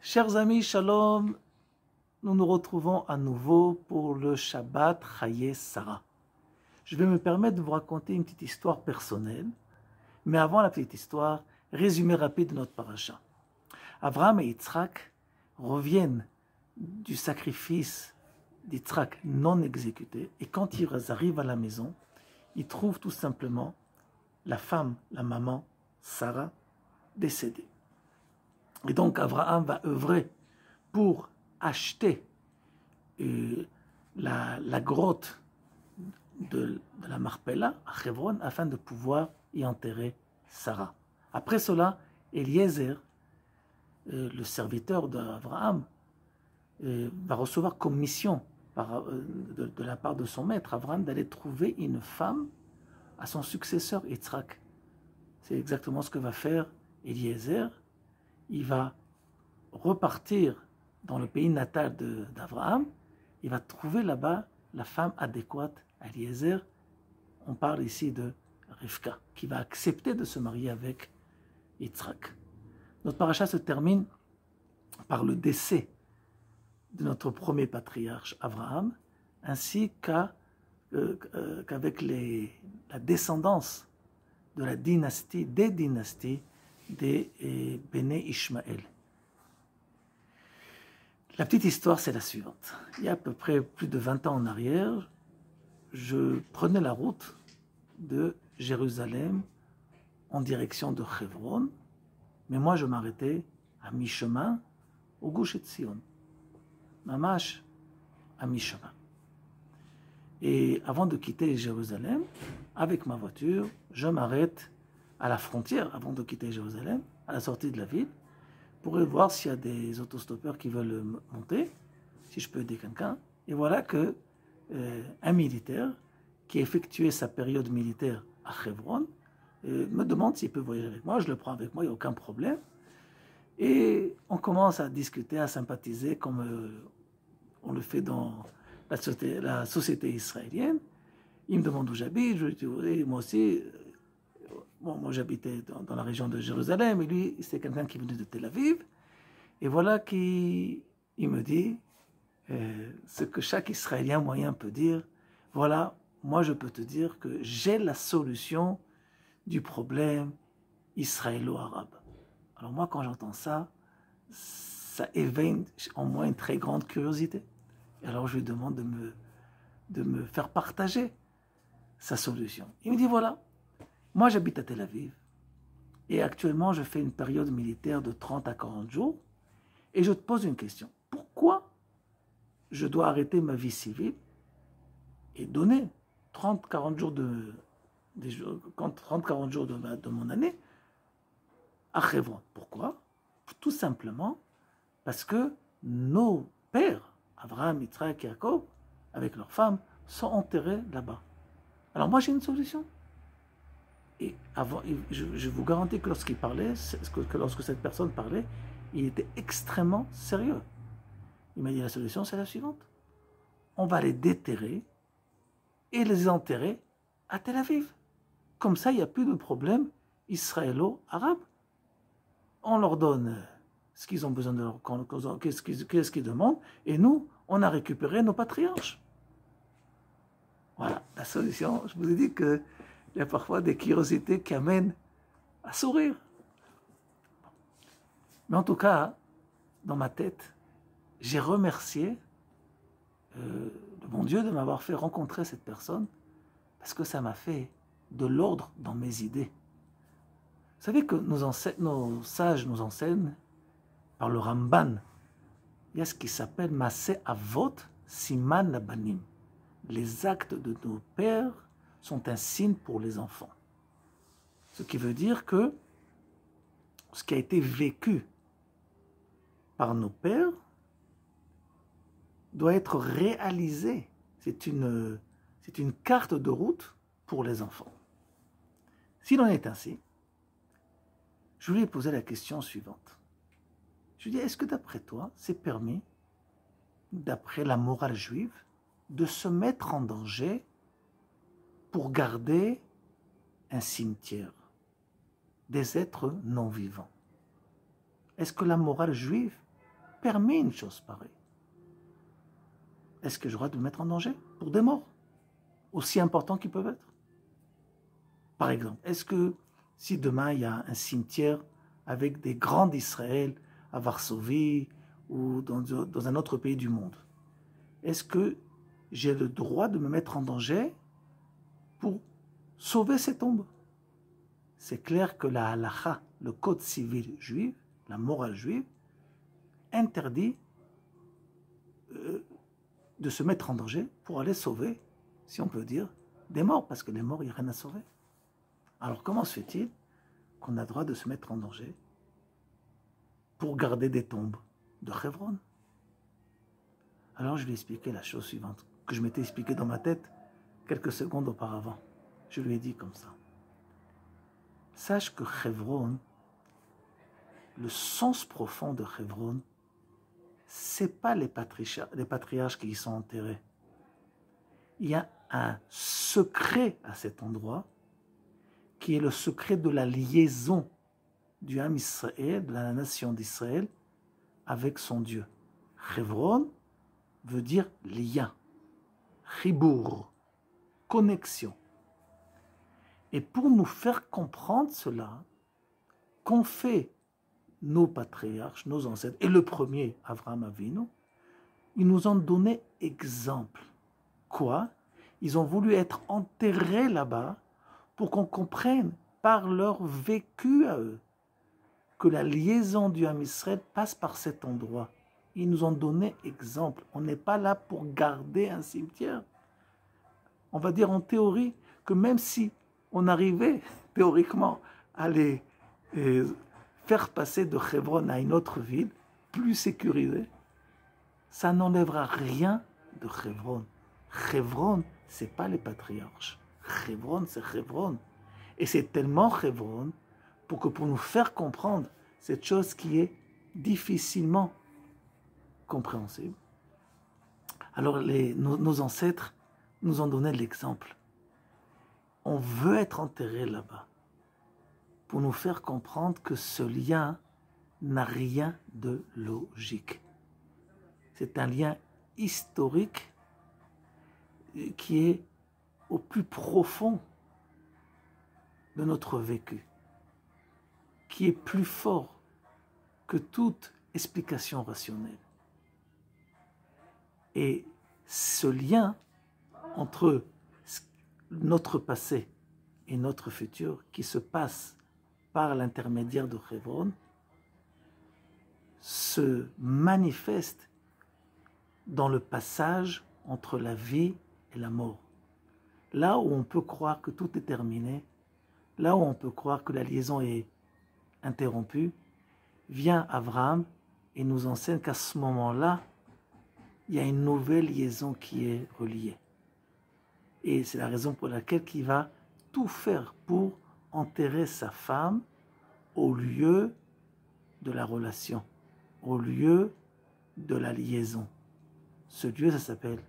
Chers amis, shalom, nous nous retrouvons à nouveau pour le Shabbat Chaye Sarah. Je vais me permettre de vous raconter une petite histoire personnelle, mais avant la petite histoire, résumé rapide de notre paracha. Abraham et Yitzhak reviennent du sacrifice d'Yitzhak non exécuté, et quand ils arrivent à la maison, ils trouvent tout simplement la femme, la maman, Sarah, décédée. Et donc Abraham va œuvrer pour acheter la grotte de la Marpella à Hebron afin de pouvoir y enterrer Sarah. Après cela, Eliezer, le serviteur d'Abraham, va recevoir comme mission de la part de son maître Abraham d'aller trouver une femme à son successeur Yitzhak. C'est exactement ce que va faire Eliezer. Il va repartir dans le pays natal d'Abraham. Il va trouver là-bas la femme adéquate à Eliezer. On parle ici de Rivka, qui va accepter de se marier avec Yitzhak. Notre paracha se termine par le décès de notre premier patriarche Abraham, ainsi qu'avec la descendance de la dynastie, des dynasties des Béné Ishmaël. La petite histoire, c'est la suivante. Il y a à peu près plus de 20 ans en arrière, je prenais la route de Jérusalem en direction de Hebron, mais moi je m'arrêtais à mi-chemin au Gush Etzion, Mamash à mi-chemin. Et avant de quitter Jérusalem, avec ma voiture, je m'arrête à la frontière, avant de quitter Jérusalem, à la sortie de la ville, pour voir s'il y a des autostoppeurs qui veulent monter, si je peux aider quelqu'un. Et voilà que un militaire qui effectuait sa période militaire à Hebron me demande s'il peut voyager avec moi. Je le prends avec moi, il n'y a aucun problème. Et on commence à discuter, à sympathiser comme on le fait dans la société israélienne. Il me demande où j'habite, je lui dis oui, moi aussi. Bon, moi j'habitais dans la région de Jérusalem, et lui, c'est quelqu'un qui venait de Tel Aviv. Et voilà qu'il me dit ce que chaque Israélien moyen peut dire. Voilà, moi je peux te dire que j'ai la solution du problème israélo-arabe. Alors moi, quand j'entends ça, ça éveille en moi une très grande curiosité. Et alors je lui demande de me faire partager sa solution. Il me dit voilà, moi j'habite à Tel Aviv et actuellement je fais une période militaire de 30 à 40 jours et je te pose une question. Pourquoi je dois arrêter ma vie civile et donner 30-40 jours de mon année à Hebron? Pourquoi? Tout simplement parce que nos pères, Abraham, Yitzhak et Jacob, avec leurs femmes, sont enterrés là-bas. Alors moi j'ai une solution. Et avant, je vous garantis que lorsqu'il parlait, que lorsque cette personne parlait, il était extrêmement sérieux. Il m'a dit la solution, c'est la suivante. On va les déterrer et les enterrer à Tel Aviv. Comme ça, il n'y a plus de problème israélo-arabe. On leur donne ce qu'ils ont besoin de leur, qu'est-ce qu'ils demandent, et nous, on a récupéré nos patriarches. Voilà, la solution. Je vous ai dit qu'il y a parfois des curiosités qui amènent à sourire. Mais en tout cas, dans ma tête, j'ai remercié mon Dieu de m'avoir fait rencontrer cette personne parce que ça m'a fait de l'ordre dans mes idées. Vous savez que nos sages nous enseignent par le Ramban. Il y a ce qui s'appelle Maaseh Avot Siman Labanim. Les actes de nos pères sont un signe pour les enfants. Ce qui veut dire que ce qui a été vécu par nos pères doit être réalisé. C'est une carte de route pour les enfants. S'il en est ainsi, je lui ai posé la question suivante. Je lui ai dit, est-ce que d'après toi, c'est permis, d'après la morale juive, de se mettre en danger pour garder un cimetière, des êtres non vivants? Est-ce que la morale juive permet une chose pareille, est-ce que je dois me mettre en danger pour des morts, aussi importants qu'ils peuvent être? Par exemple, est-ce que si demain il y a un cimetière avec des grands d'Israël à Varsovie ou dans un autre pays du monde, est-ce que j'ai le droit de me mettre en danger pour sauver ces tombes? C'est clair que la halakha, le code civil juif, la morale juive, interdit de se mettre en danger pour aller sauver, si on peut dire, des morts, parce que les morts, il n'y a rien à sauver. Alors comment se fait-il qu'on a le droit de se mettre en danger pour garder des tombes de Hebron? Alors je lui ai expliqué la chose suivante, que je m'étais expliqué dans ma tête quelques secondes auparavant. Je lui ai dit comme ça. Sache que Hebron, le sens profond de Hebron, ce n'est pas les patriarches qui y sont enterrés. Il y a un secret à cet endroit qui est le secret de la liaison du Ham Israël, de la nation d'Israël, avec son Dieu. Hebron veut dire lien, chibour, connexion. Et pour nous faire comprendre cela, qu'ont fait nos patriarches, nos ancêtres, et le premier, Avraham Avinu, ils nous ont donné exemple. Quoi? Ils ont voulu être enterrés là-bas pour qu'on comprenne par leur vécu à eux que la liaison du Ham Israël passe par cet endroit. Ils nous ont donné exemple. On n'est pas là pour garder un cimetière. On va dire en théorie que même si on arrivait théoriquement à les faire passer de Hebron à une autre ville plus sécurisée, ça n'enlèvera rien de Hebron. Hebron, ce n'est pas les patriarches. Hebron, c'est Hebron. Et c'est tellement Hebron pour nous faire comprendre cette chose qui est difficilement compréhensible. Alors nos ancêtres nous ont donné l'exemple. On veut être enterré là-bas pour nous faire comprendre que ce lien n'a rien de logique. C'est un lien historique qui est au plus profond de notre vécu, qui est plus fort que toute explication rationnelle. Et ce lien entre notre passé et notre futur qui se passe par l'intermédiaire de Hebron se manifeste dans le passage entre la vie et la mort. Là où on peut croire que tout est terminé, là où on peut croire que la liaison est interrompue, vient Abraham et nous enseigne qu'à ce moment-là, il y a une nouvelle liaison qui est reliée. Et c'est la raison pour laquelle il va tout faire pour enterrer sa femme au lieu de la relation, au lieu de la liaison. Ce lieu, ça s'appelle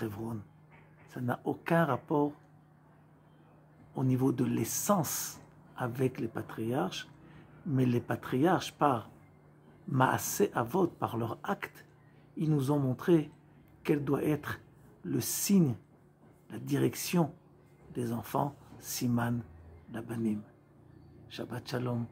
Hebron. Ça n'a aucun rapport au niveau de l'essence avec les patriarches, mais les patriarches, par Maaseh Avot, par leur acte, ils nous ont montré quel doit être le signe, la direction des enfants, Siman Labanim. Shabbat Shalom.